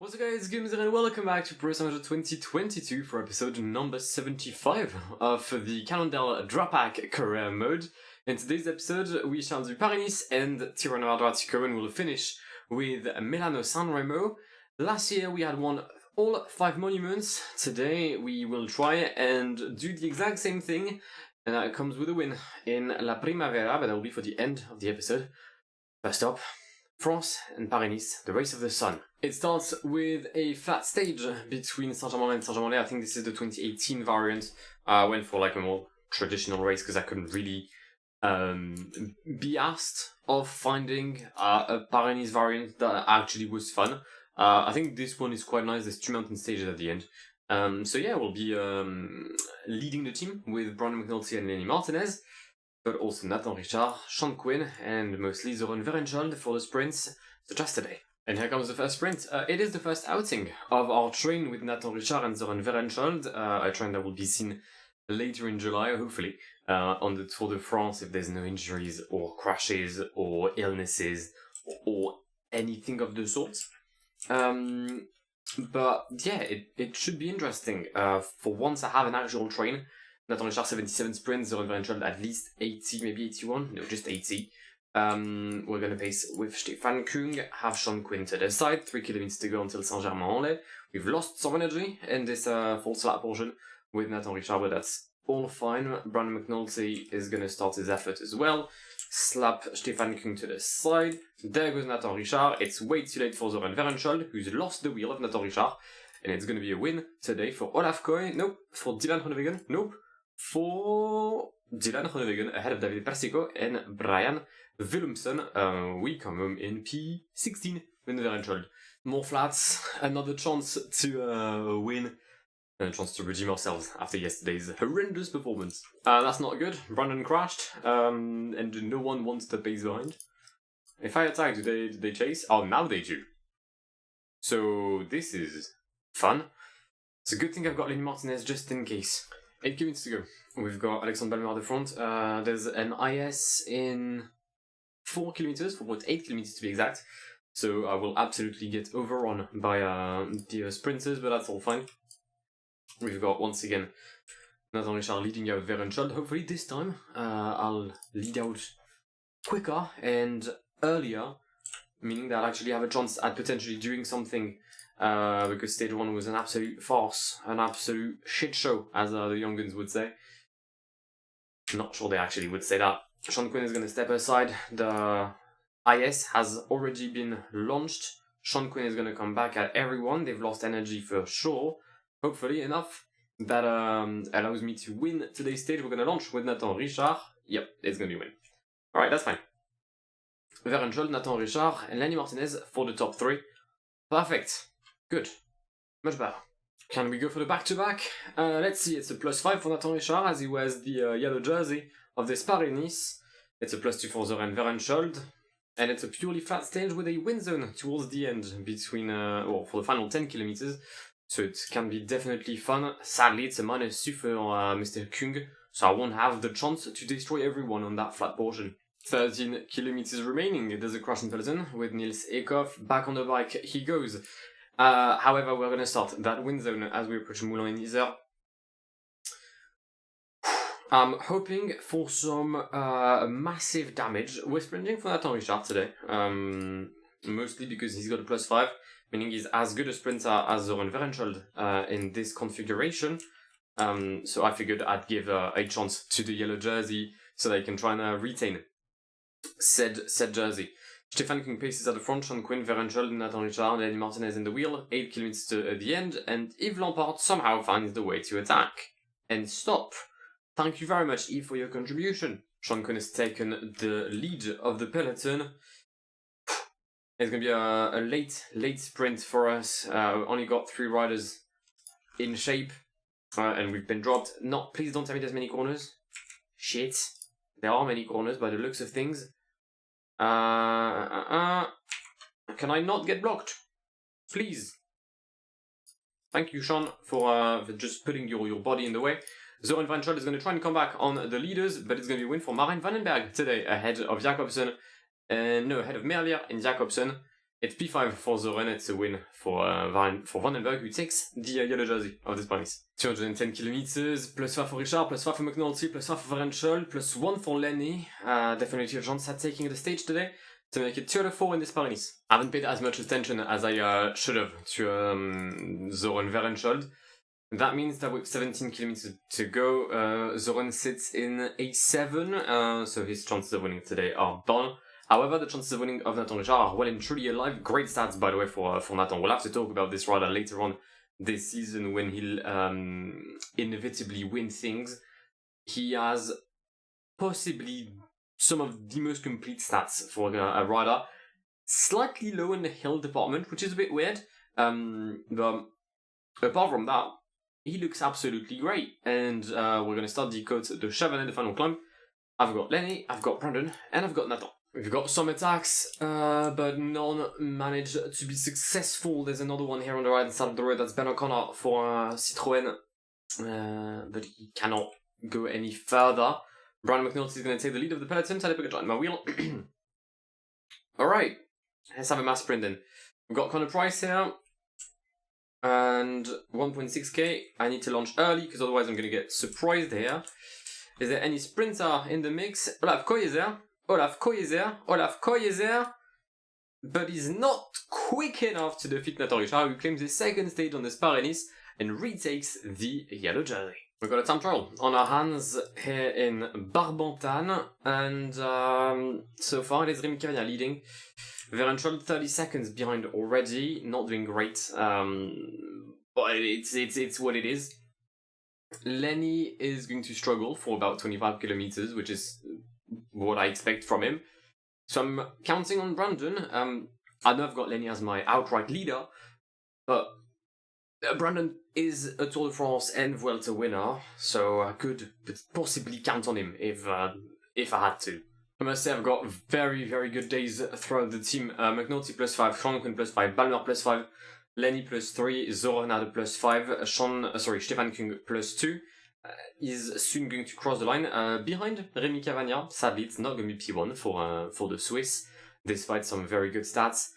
What's up guys, Guillaume here and welcome back to Pro Summer 2022 for episode number 75 of the Cannondale-Drapac career mode. In today's episode we shall do Paris and Tirreno-Adriatico and we'll finish with Milan-San Remo. Last year we had won all 5 monuments. Today we will try and do the exact same thing, and that comes with a win in La Primavera, but that will be for the end of the episode. First up, France and Paris, the race of the sun. It starts with a flat stage between Saint-Germain and Saint-Germain. I think this is the 2018 variant. I went for like a more traditional race because I couldn't really be asked of finding a Paris variant that actually was fun. I think this one is quite nice. There's 2 mountain stages at the end. So yeah, we'll be leading the team with Brandon McNulty and Lenny Martinez, but also Nathan Richard, Sean Quinn, and mostly Zoran Verenschuld for the sprints, such as today. And here comes the first sprint. It is the first outing of our train with Nathan Richard and Zoran Verenschuld, a train that will be seen later in July, hopefully, on the Tour de France if there's no injuries or crashes or illnesses or anything of the sort. But yeah, it should be interesting. For once I have an actual train. Nathan Richard 77 sprints, Zoran Verenschuld at least 80, maybe 81, no, just 80. We're gonna pace with Stefan Kung, have Sean Quinn to the side, 3 kilometers to go until Saint-Germain-en-Laye. We've lost some energy in this false lap portion with Nathan Richard, but that's all fine. Brandon McNulty is gonna start his effort as well. Slap Stefan Kung to the side. There goes Nathan Richard. It's way too late for Zoran Verenschuld, who's lost the wheel of Nathan Richard. And it's gonna be a win today for Olaf Koy. Nope. For Dylan Groenewegen. Nope. For Dylan Groenewegen ahead of David Persico and Brian Willumsen. We come home in P16 with Verenschuld. More flats, another chance to win, and a chance to redeem ourselves after yesterday's horrendous performance. That's not good. Brandon crashed, and no one wants the pace behind. If I attack, do they chase? Oh, now they do. So this is fun. It's a good thing I've got Lenny Martinez just in case. 8 kilometers to go. We've got Alexandre Balmer at the front. There's an IS in 4 kilometers, 4.8 kilometers to be exact. So I will absolutely get overrun by the sprinters, but that's all fine. We've got, once again, Nathan Richard leading out Verenschuld. Hopefully this time I'll lead out quicker and earlier, meaning that I'll actually have a chance at potentially doing something. Because stage 1 was an absolute farce, an absolute shit show, as the young guns would say. Not sure they actually would say that. Sean Quinn is going to step aside. The IS has already been launched. Sean Quinn is going to come back at everyone. They've lost energy for sure. Hopefully enough that allows me to win today's stage. We're going to launch with Nathan Richard. Yep, it's going to be a win. Alright, that's fine. Verenschuld, Nathan Richard, and Lenny Martinez for the top 3. Perfect. Good. Much better. Can we go for the back-to-back? Let's see, it's a +5 for Nathan Richard as he wears the yellow jersey of this Paris-Nice. It's a +2 for Zoran Verenschuld. And it's a purely flat stage with a wind zone towards the end between, for the final 10 kilometers. So it can be definitely fun. Sadly, it's a -2 for Mr. Kung, so I won't have the chance to destroy everyone on that flat portion. 13 kilometers remaining. There's a crash in peloton with Niels Eekhoff. Back on the bike he goes. However, we're going to start that wind zone as we approach Moulins-en-Isère. I'm hoping for some massive damage. We're sprinting for Nathan Richard today, mostly because he's got a +5, meaning he's as good a sprinter as Zoran Verenschuld in this configuration. So I figured I'd give a chance to the yellow jersey so they can try and retain said jersey. Stefan Kung paces at the front, Sean Quinn, Verenschuld, Nathan Richard, Lenny Martinez in the wheel, 8 kilometers to the end, and Yves Lampard somehow finds the way to attack. And stop. Thank you very much, Yves, for your contribution. Sean Quinn has taken the lead of the peloton. It's going to be a late sprint for us. Only got 3 riders in shape, and we've been dropped. Please don't tell me there's many corners. Shit. There are many corners by the looks of things. Can I not get blocked? Please. Thank you, Sean, for just putting your body in the way. Zoran Verenschuld is going to try and come back on the leaders, but it's going to be a win for Marijn Vandenberg today, ahead of Jacobsen. Ahead of Merlier and Jacobsen. It's P5 for Zoran, it's a win for Vandenberg, who takes the yellow jersey of this Paris. 210 kilometers, plus 5 for Richard, plus 5 for McNulty, plus 5 for Varenchol, plus 1 for Lenny. Definitely a chance at taking the stage today to make it 2 out of 4 in this Paris. I haven't paid as much attention as I should have to Zoran Varenchol. That means that with 17 kilometers to go, Zoran sits in A7, so his chances of winning today are done. However, the chances of winning of Nathan Richard are well and truly alive. Great stats, by the way, for Nathan. We'll have to talk about this rider later on this season when he'll inevitably win things. He has possibly some of the most complete stats for a rider. Slightly low in the hill department, which is a bit weird. But apart from that, he looks absolutely great. And we're going to start the Côte de Chavannes, the final climb. I've got Lenny, I've got Brandon, and I've got Nathan. We've got some attacks, but none managed to be successful. There's another one here on the right side of the road. That's Ben O'Connor for Citroën, but he cannot go any further. Brian McNulty is going to take the lead of the peloton. Tally pick a joint my wheel. Alright, let's have a mass sprint then. We've got Conor Price here, and 1.6k. I need to launch early, because otherwise I'm going to get surprised here. Is there any sprinter in the mix? Olaf Koy is there. Olaf Koy is there, but he's not quick enough to defeat Nathan Richard, who claims his second stage on the Paris and retakes the yellow jersey. We've got a time trial on our hands here in Barbantan, and so far it is Remy Cavagna leading. Varenchol 30 seconds behind already, not doing great, but it's what it is. Lenny is going to struggle for about 25 kilometers, which is what I expect from him. So I'm counting on Brandon. I know I've got Lenny as my outright leader, but Brandon is a Tour de France and Vuelta winner, so I could possibly count on him if I had to. I must say I've got very, very good days throughout the team. McNulty plus 5, Franklin plus 5, Balmer plus 5, Lenny plus 3, Zoran plus 5, Stefan Kung plus 2. Is soon going to cross the line behind Remy Cavagna. Sadly, it's not going to be P1 for the Swiss, despite some very good stats.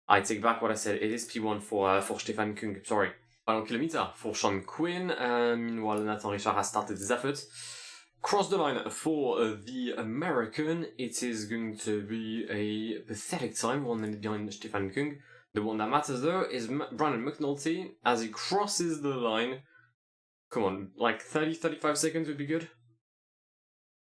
I take back what I said. It is P1 for Stefan Kung. Sorry, 1 kilometer for Sean Quinn. Meanwhile, Nathan Richard has started his effort. Cross the line for the American. It is going to be a pathetic time, 1 minute behind Stefan Kung. The one that matters though is Brandon McNulty as he crosses the line. Come on, like 30-35 seconds would be good.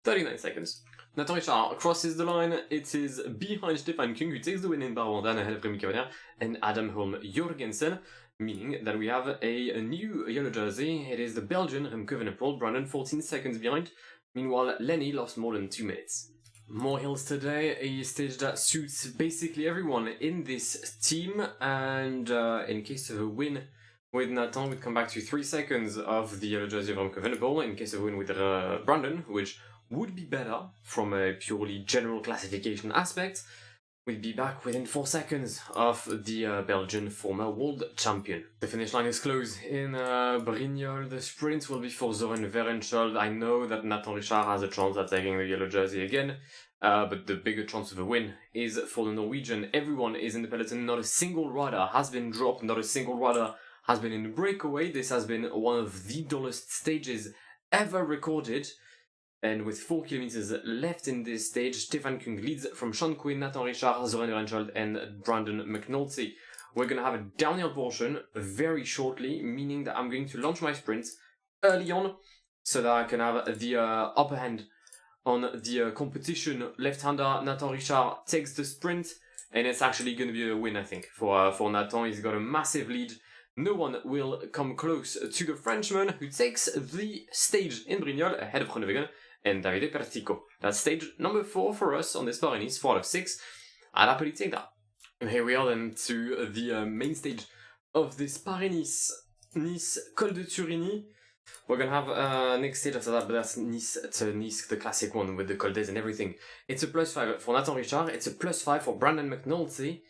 39 seconds. Nathan Richard crosses the line. It is behind Stefan Kung, who takes the win in Barbantan ahead of Remy Cavagna and Adam Holm Jorgensen, meaning that we have a new yellow jersey. It is the Belgian Remco Evenepoel, Brandon 14 seconds behind. Meanwhile, Lenny lost more than 2 minutes. More hills today, a stage that suits basically everyone in this team, and in case of a win with Nathan, we'd come back to 3 seconds of the yellow jersey of Remco Evenepoel. In case of a win with Brandon, which would be better from a purely general classification aspect, we'd be back within 4 seconds of the Belgian former world champion. The finish line is closed in Brignoles. The sprint will be for Zoran Varenchol. I know that Nathan Richard has a chance at taking the yellow jersey again, but the bigger chance of a win is for the Norwegian. Everyone is in the peloton. Not a single rider has been dropped. Not a single rider has been in the breakaway. This has been one of the dullest stages ever recorded. And with 4 kilometers left in this stage, Stefan Kung leads from Sean Quinn, Nathan Richard, Zoran Varenchol, and Brandon McNulty. We're going to have a downhill portion very shortly, meaning that I'm going to launch my sprint early on so that I can have the upper hand on the competition. Left-hander Nathan Richard takes the sprint, and it's actually going to be a win, I think, for Nathan. He's got a massive lead. No one will come close to the Frenchman, who takes the stage in Brignoles ahead of Groenewegen and Davide Pertico. That's stage number 4 for us on this Paris-Nice, 4 out of 6. I'd happily take that. And here we are then to the main stage of this Paris-Nice, Nice Col de Turini. We're gonna have next stage after that, but that's Nice to Nice, the classic one with the Col d'Aise and everything. It's a +5 for Nathan Richard, it's a +5 for Brandon McNulty.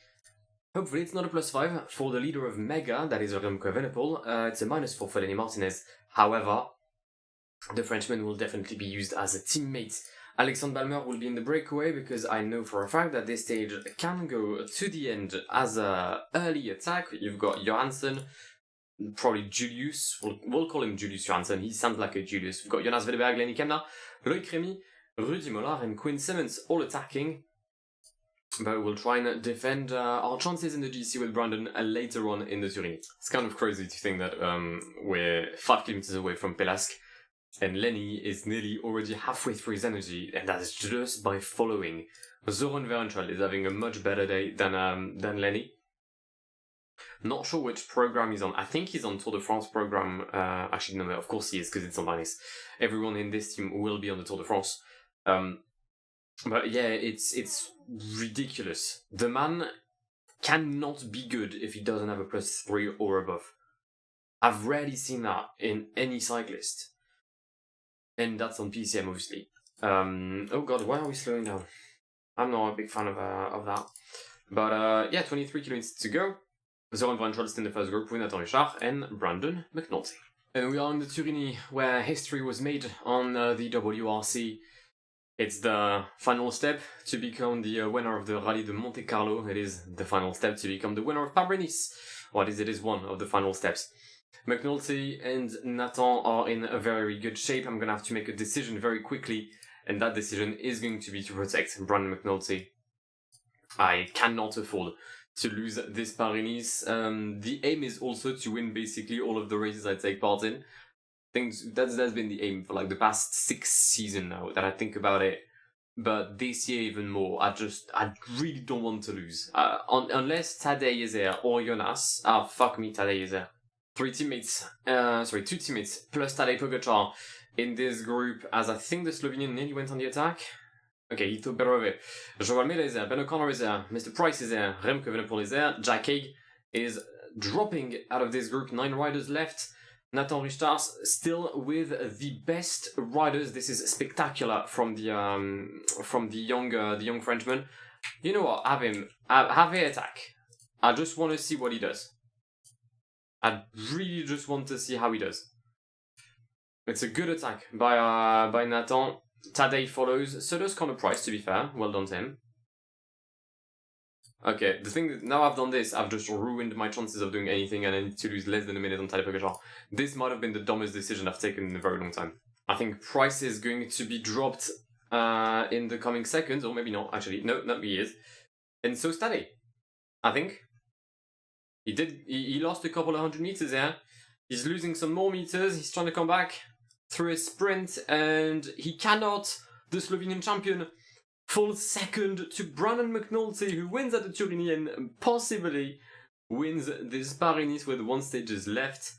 Hopefully it's not a +5 for the leader of Mega, that is Remco Evenepoel. It's a -4 for Lenny Martinez. However, the Frenchman will definitely be used as a teammate Alexander Balmer will be in the breakaway because I know for a fact that this stage can go to the end as a early attack. You've got Johansson, probably Julius. We'll call him Julius Johansson. He sounds like a Julius. We've got Jonas Vedeberg, Lenny Kemna, Loic Remy, Rudy Mollard, and Quinn Simmons all attacking. But we'll try and defend our chances in the GC with Brandon later on in the Turini. It's kind of crazy to think that we're 5 kilometers away from Pelasque, and Lenny is nearly already halfway through his energy, and that's just by following. Zoran Verenchal is having a much better day than Lenny. Not sure which program he's on. I think he's on Tour de France program. Actually, no, of course he is, because it's on Venice. Everyone in this team will be on the Tour de France. But yeah, it's ridiculous. The man cannot be good if he doesn't have a +3 or above. I've rarely seen that in any cyclist. And that's on PCM, obviously. Oh god, why are we slowing down? I'm not a big fan of that. But yeah, 23 kilometers to go. Zoran Verenchal in the first group with Nathan Richard and Brandon McNulty. And we are in the Turini, where history was made on the WRC. It's the final step to become the winner of the Rally de Monte Carlo. It is the final step to become the winner of Paris-Nice. Or at least it is one of the final steps. McNulty and Nathan are in a very good shape. I'm going to have to make a decision very quickly, and that decision is going to be to protect Brandon McNulty. I cannot afford to lose this Paris-Nice. The aim is also to win basically all of the races I take part in. That's been the aim for like the past 6 seasons now that I think about it. But this year even more. I really don't want to lose. Unless Tadej is there or Jonas. Fuck me, Tadej is there. 2 teammates plus Tadej Pogačar in this group, as I think the Slovenian nearly went on the attack. Okay, he took better of it. Joao Almeida is there, Ben O'Connor is there, Mr. Price is there, Remco Evenepoel is there, Jack Haig is dropping out of this group, 9 riders left. Nathan Richard still with the best riders. This is spectacular from the young Frenchman. You know what? Have him attack. I just want to see what he does. I really just want to see how he does. It's a good attack by Nathan. Tadej follows. So does Connor Price, to be fair. Well done to him. Okay, the thing that now I've done this, I've just ruined my chances of doing anything, and I need to lose less than a minute on Tadej Pogačar. This might have been the dumbest decision I've taken in a very long time. I think Price is going to be dropped in the coming seconds, or maybe not, actually. No, not he is. And so is Tadej, I think. He lost a couple of 100 meters there. He's losing some more meters. He's trying to come back through a sprint, and he cannot. The Slovenian champion falls second to Brandon McNulty, who wins at the Turini and possibly wins this Paris-Nice with 1 stage left.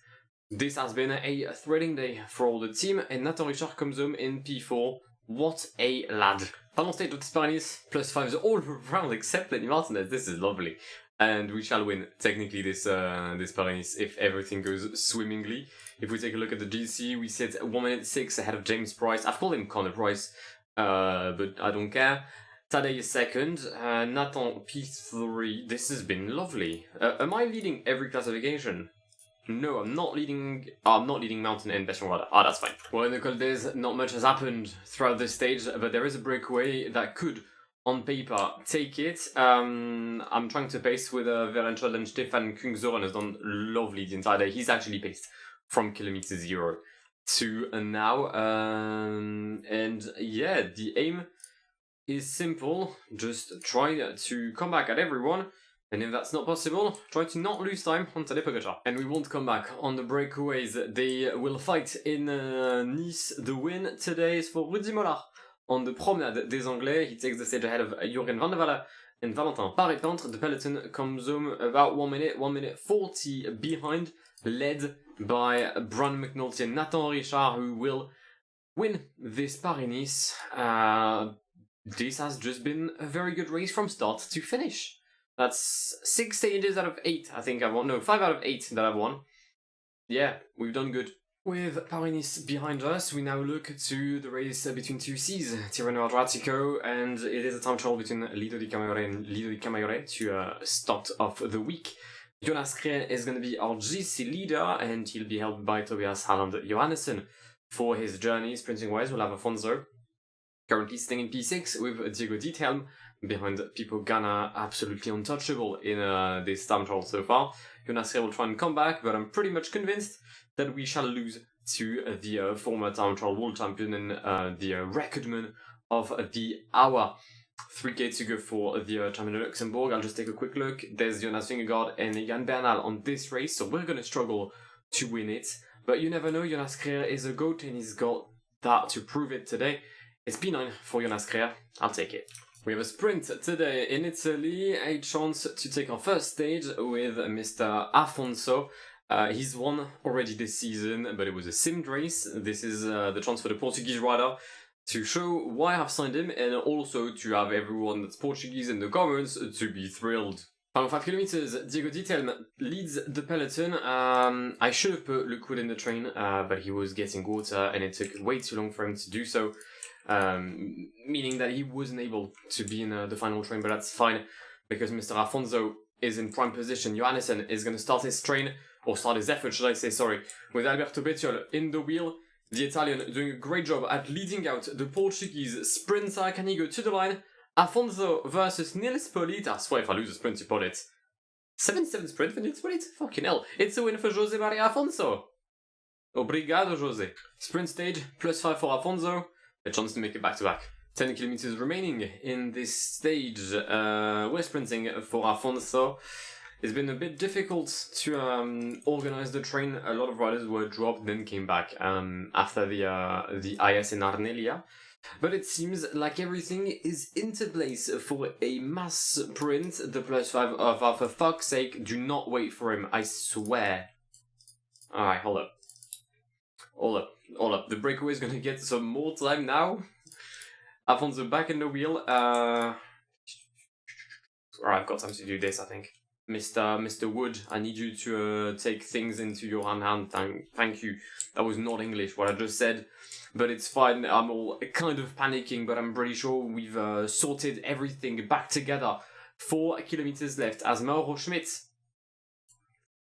This has been a thrilling day for all the team, and Nathan Richard comes home in P4. What a lad. Final stage of this Paris-Nice, +5s all around except Lenny Martinez. This is lovely. And we shall win, technically, this Paris-Nice if everything goes swimmingly. If we take a look at the GC, we sit 1 minute 6 ahead of James Price. I've called him Connor Price, but I don't care. Tadej is second, Nathan P3. This has been lovely. Am I leading every classification? No, I'm not leading mountain and best rider. That's fine. Well, in the Col d'Ez, not much has happened throughout this stage, but there is a breakaway that could, on paper, take it. I'm trying to pace with Verenchal, and Stefan Kungzoren has done lovely the entire day. He's actually paced from kilometer 0 to now. And yeah, the aim is simple. Just try to come back at everyone. And if that's not possible, try to not lose time on Tadej Pogačar. And we won't come back on the breakaways. They will fight in Nice. The win today is for Rudy Mollard on the Promenade des Anglais. He takes the stage ahead of Jurgen van der Walle and Valentin Paré-Pentre. The peloton comes home about 1 minute 40 behind, led by Brandon McNulty and Nathan Richard, who will win this Paris-Nice. This has just been a very good race from start to finish. That's 6 stages out of 8, I think I've won. No, 5 out of 8 that I've won. Yeah, we've done good. With Paris-Nice behind us, we now look to the race between 2 Cs, Tirreno-Adriatico, and it is a time trial between Lido di Camaiore and Lido di Camaiore to start off the week. Jonas Krien is going to be our GC leader, and he'll be helped by Tobias Haaland Johannesson for his journey. Sprinting wise, we'll have Afonso, currently sitting in P6 with Diego Diethelm behind Pipo Ganna, absolutely untouchable in this time trial so far. Jonas Grer will try and come back, but I'm pretty much convinced that we shall lose to the former time trial world champion and the recordman of the hour. 3k to go for the champion of Luxembourg. I'll just take a quick look. There's Jonas Vingegaard and Egan Bernal on this race, so we're going to struggle to win it. But you never know, Jonas Grer is a GOAT and he's got that to prove it today. It's P9 for Jonas Grer. I'll take it. We have a sprint today in Italy, a chance to take our first stage with Mr. Afonso. He's won already this season, but it was a simmed race. This is the chance for the Portuguese rider to show why I've signed him, and also to have everyone that's Portuguese in the comments to be thrilled. Final 5 kilometers, Diego Diethelm leads the peloton. I should have put Luke Wood in the train, but he was getting water and it took way too long for him to do so. Meaning that he wasn't able to be in the final train, but that's fine, because Mr. Afonso is in prime position. Johannessen is going to start his train, or start his effort, should I say, sorry, with Alberto Bettiol in the wheel. The Italian doing a great job at leading out the Portuguese sprinter. Can he go to the line? Afonso versus Nils Pollitt. I swear if I lose a sprint to Pollitt. 77 sprint for Nils Pollitt? Fucking hell. It's a win for Jose Maria Afonso. Obrigado, Jose. Sprint stage, +5 for Afonso. A chance to make it back-to-back. 10 kilometers remaining in this stage. We're sprinting for Afonso. It's been a bit difficult to organize the train. A lot of riders were dropped, then came back after the IS in Arnelia. But it seems like everything is into place for a mass sprint. The +5 of for fuck's sake, do not wait for him, I swear. Alright, hold up. The breakaway is gonna get some more time now. Afonso back in the wheel. Alright, I've got time to do this, I think. Mr. Wood, I need you to take things into your own hand. Thank you. That was not English, what I just said. But it's fine. I'm all kind of panicking, but I'm pretty sure we've sorted everything back together. 4 kilometers left as Mauro Schmidt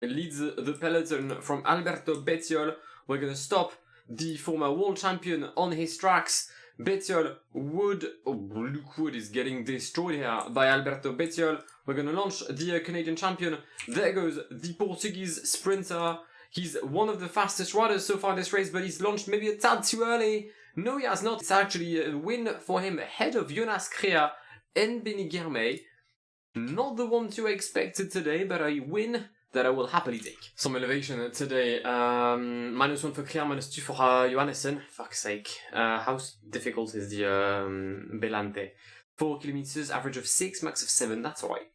leads the peloton from Alberto Bettiol. We're going to stop the former world champion on his tracks. Bettiol, Wood, Luke Wood is getting destroyed here by Alberto Bettiol. We're going to launch the Canadian champion. There goes the Portuguese sprinter. He's one of the fastest riders so far in this race, but he's launched maybe a tad too early. No, he has not. It's actually a win for him ahead of Jonas Grer and Benny Guillaume. Not the one to expected today, but a win that I will happily take. Some elevation today. -1 for Grer, -2 for Johannessen. Fuck's sake. How difficult is the Belante? 4 kilometers, average of 6, max of 7. That's alright.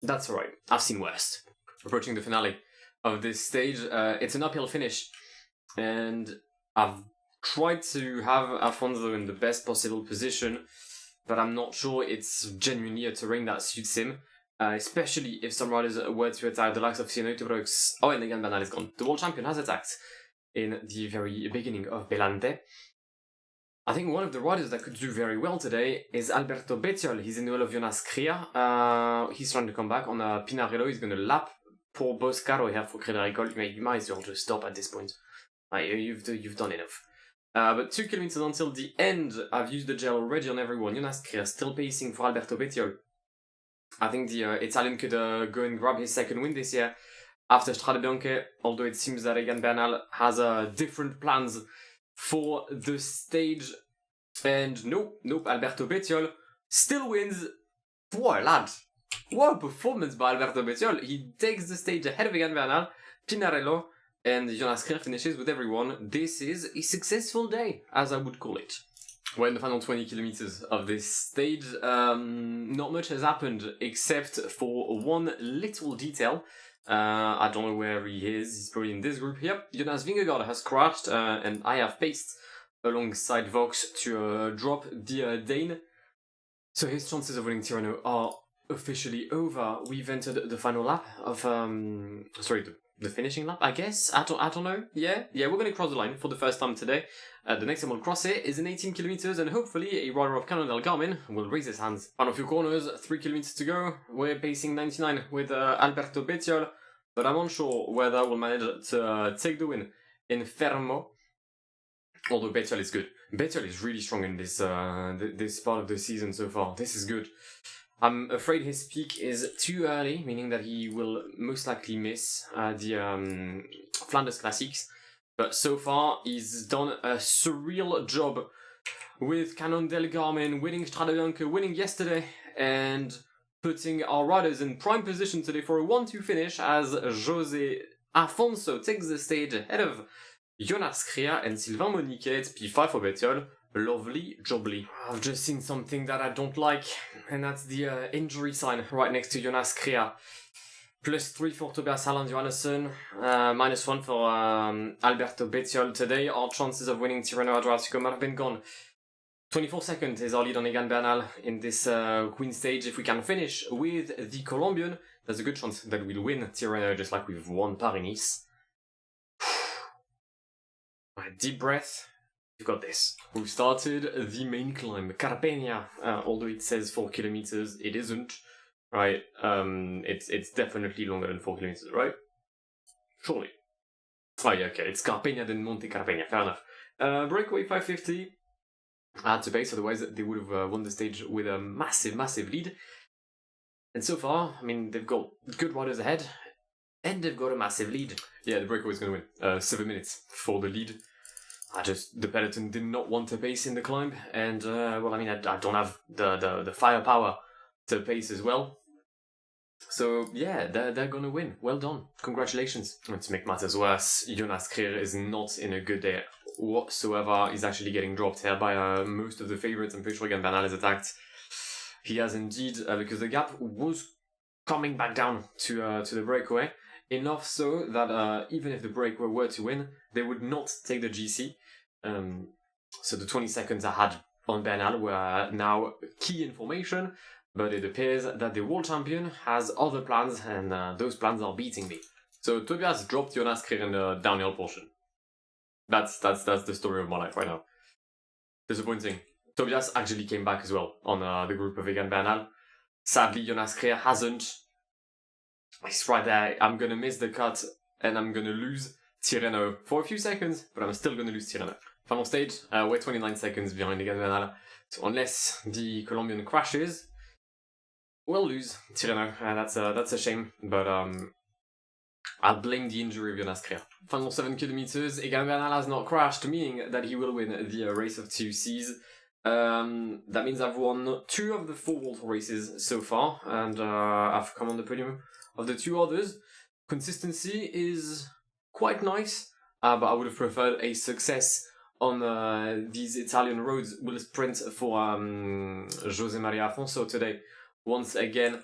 That's alright. I've seen worse. Approaching the finale of this stage. It's an uphill finish. And I've tried to have Afonso in the best possible position, but I'm not sure it's genuinely a terrain that suits him. Especially if some riders were to attack the likes of Tirreno-Adriatico. Oh, and again, Bernal is gone. The world champion has attacked in the very beginning of Belante. I think one of the riders that could do very well today is Alberto Bettiol. He's in the well of Jonas Grer. He's trying to come back on a Pinarello. He's going to lap poor Boscaro here for Crédit-Agricole. You might as well just stop at this point. You've done enough. But 2 kilometers until the end. I've used the gel already on everyone. Jonas Grer still pacing for Alberto Bettiol. I think the Italian could go and grab his second win this year after Strade Bianche, although it seems that Egan Bernal has different plans for the stage. And nope, Alberto Bettiol still wins. What a lad. What a performance by Alberto Bettiol. He takes the stage ahead of Egan Bernal, Pinarello, and Jonas Grer finishes with everyone. This is a successful day, as I would call it. We're in the final 20 kilometers of this stage. Not much has happened except for one little detail. I don't know where he is. He's probably in this group here. Jonas Vingegaard has crashed, and I have paced alongside Vox to drop the Dane. So his chances of winning Tirreno are officially over. We've entered the final lap of the finishing lap, I guess. I don't know. Yeah, we're gonna cross the line for the first time today. The next time we'll cross it is in 18 kilometers, and hopefully a rider of Cannondale Garmin will raise his hands. Final few corners, 3 kilometers to go. We're pacing 99 with Alberto Bettiol, but I'm unsure whether we'll manage to take the win in Fermo. Although Bettiol is good. Bettiol is really strong in this this part of the season so far. This is good. I'm afraid his peak is too early, meaning that he will most likely miss the Flanders Classics. But so far, he's done a surreal job with Cannondale Garmin, winning Strade Bianche, winning yesterday, and putting our riders in prime position today for a 1-2 finish as José Afonso takes the stage ahead of Jonas Crea and Sylvain Moniquet. It's P5 for Bettiol. Lovely jubbly. I've just seen something that I don't like, and that's the injury sign right next to Jonas Crea. +3 for Tobias Haaland Johannesson, -1 for Alberto Bettiol today. Our chances of winning Tirreno-Adriatico might have been gone. 24 seconds is our lead on Egan Bernal in this Queen stage. If we can finish with the Colombian, there's a good chance that we'll win Tirreno just like we've won Paris-Nice. Right, deep breath. We've got this. We've started the main climb, Carpegna. Although it says 4 kilometers, it isn't. Right? It's definitely longer than 4 kilometers, right? Surely. Oh yeah, okay. It's Carpegna then Monte Carpegna. Fair enough. Breakaway 550. I had to pace, otherwise they would have won the stage with a massive lead. And so far, I mean, they've got good riders ahead, and they've got a massive lead. Yeah, the breakaway is going to win. 7 minutes for the lead. The peloton did not want to pace in the climb, and well, I mean, I don't have the firepower to pace as well. So yeah, they're gonna win. Well done, congratulations. And to make matters worse, Jonas Crea is not in a good day whatsoever. He's actually getting dropped here by most of the favourites. I'm pretty sure Egan Bernal is attacked. He has indeed, because the gap was coming back down to the breakaway. Enough so that even if the breakaway were to win, they would not take the GC. So the 20 seconds I had on Bernal were now key information, but it appears that the world champion has other plans, and those plans are beating me. So Tobias dropped Jonas Crea in the downhill portion. That's the story of my life right now. Disappointing. Tobias actually came back as well on the group of Egan Bernal. Sadly, Jonas Crea hasn't. He's right there. I'm gonna miss the cut, and I'm gonna lose Tirreno for a few seconds, but I'm still gonna lose Tirreno. Final stage, we're 29 seconds behind Egan Bernal. So unless the Colombian crashes, we'll lose Tirreno. That's a shame, but I'll blame the injury of Jonas Crea. Final 7 kilometers, Egan Bernal has not crashed, meaning that he will win the race of 2 Cs. That means I've won 2 of the 4 World races so far, and I've come on the podium of the 2 others. Consistency is quite nice, but I would have preferred a success on these Italian roads. We'll sprint for José Maria Afonso today. Once again,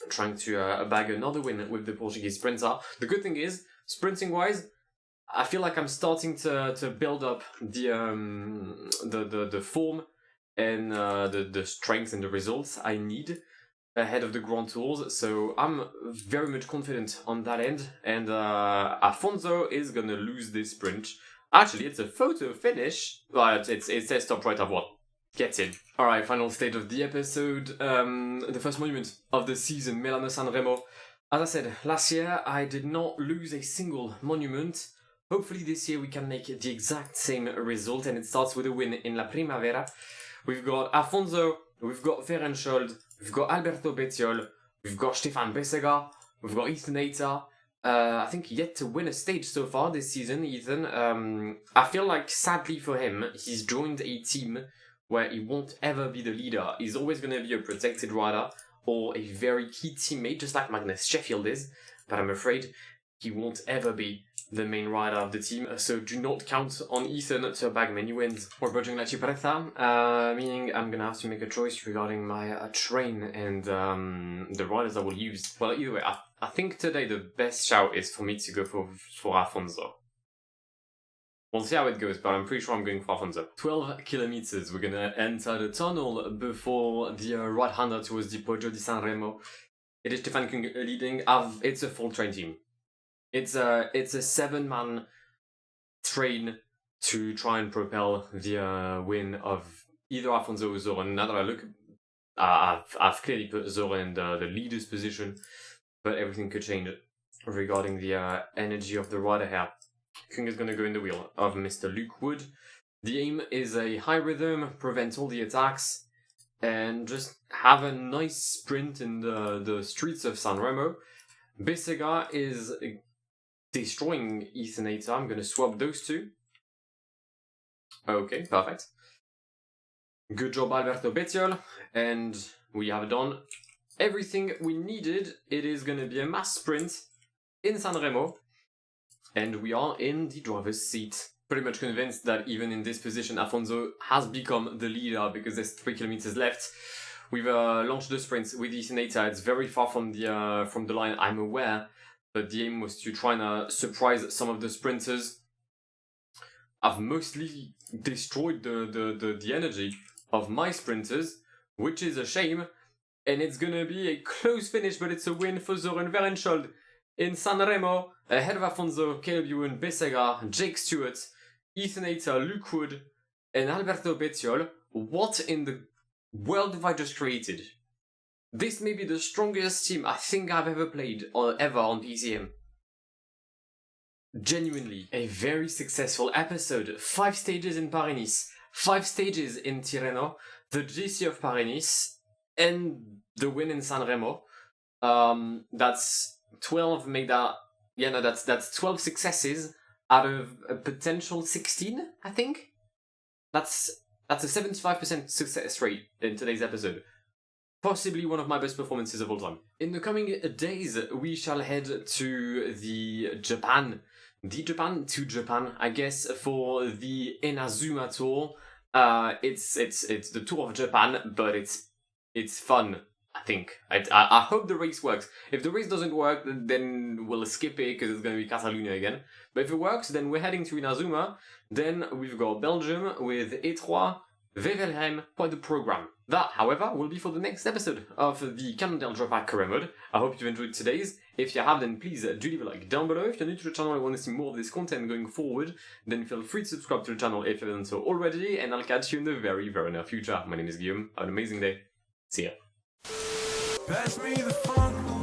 trying to bag another win with the Portuguese sprinter. The good thing is, sprinting-wise, I feel like I'm starting to build up the form and the strength and the results I need ahead of the Grand Tours, so I'm very much confident on that end, and Afonso is gonna lose this sprint. Actually, it's a photo finish, but it says top right of what? Get in. Alright, final stage of the episode, the first monument of the season, Milan-San Remo. As I said, last year I did not lose a single monument. Hopefully this year we can make the exact same result, and it starts with a win in La Primavera. We've got Afonso, we've got Ferenchold, we've got Alberto Bettiol, we've got Stefan Besega, we've got Ethan Hayter. I think yet to win a stage so far this season, Ethan. I feel like, sadly for him, he's joined a team where he won't ever be the leader. He's always going to be a protected rider or a very key teammate, just like Magnus Sheffield is. But I'm afraid he won't ever be the main rider of the team, so do not count on Ethan to bag many wins. We're approaching La Cipretta, meaning I'm gonna have to make a choice regarding my train and the riders I will use. Well, either way, I think today the best shout is for me to go for Afonso. We'll see how it goes, but I'm pretty sure I'm going for Afonso. 12 kilometers, we're gonna enter the tunnel before the right-hander towards the Poggio di San Remo. It is Stefan Kung leading. It's a full train team. It's a 7-man train to try and propel the win of either Afonso or Zoran. Now that I look, I've clearly put Zoran in the leader's position, but everything could change regarding the energy of the rider here. King is going to go in the wheel of Mr. Luke Wood. The aim is a high rhythm, prevent all the attacks, and just have a nice sprint in the streets of San Remo. Besega is destroying Ethernator. I'm going to swap those two. Okay, perfect. Good job, Alberto Bettiol. And we have done everything we needed. It is going to be a mass sprint in San Remo. And we are in the driver's seat. Pretty much convinced that even in this position, Afonso has become the leader because there's 3 kilometers left. We've launched the sprint with Ethernator. It's very far from the line, I'm aware, but the aim was to try and surprise some of the sprinters. I've mostly destroyed the energy of my sprinters, which is a shame, and it's gonna be a close finish, but it's a win for Søren Werenskjold in San Remo, ahead of Afonso, Caleb Ewan, Besega, Jake Stewart, Ethernator, Luke Wood, and Alberto Bettiol. What in the world have I just created? This may be the strongest team I think I've ever played ever on PCM. Genuinely, a very successful episode. 5 stages in Paris-Nice, 5 stages in Tirreno, the GC of Paris-Nice, and the win in San Remo. That's 12 made that. Yeah, no, that's 12 successes out of a potential 16, I think. That's a 75% success rate in today's episode. Possibly one of my best performances of all time. In the coming days, we shall head to Japan, I guess, for the Inazuma tour. It's the tour of Japan, but it's fun. I think. I hope the race works. If the race doesn't work, then we'll skip it because it's going to be Catalunya again. But if it works, then we're heading to Inazuma. Then we've got Belgium with E3, Wevelgem, quite the program. That, however, will be for the next episode of the Cannondale-Drapac career mode. I hope you enjoyed today's. If you have, then please do leave a like down below. If you're new to the channel and want to see more of this content going forward, then feel free to subscribe to the channel if you haven't done so already, and I'll catch you in the very, very near future. My name is Guillaume. Have an amazing day. See ya. Pass me the funk.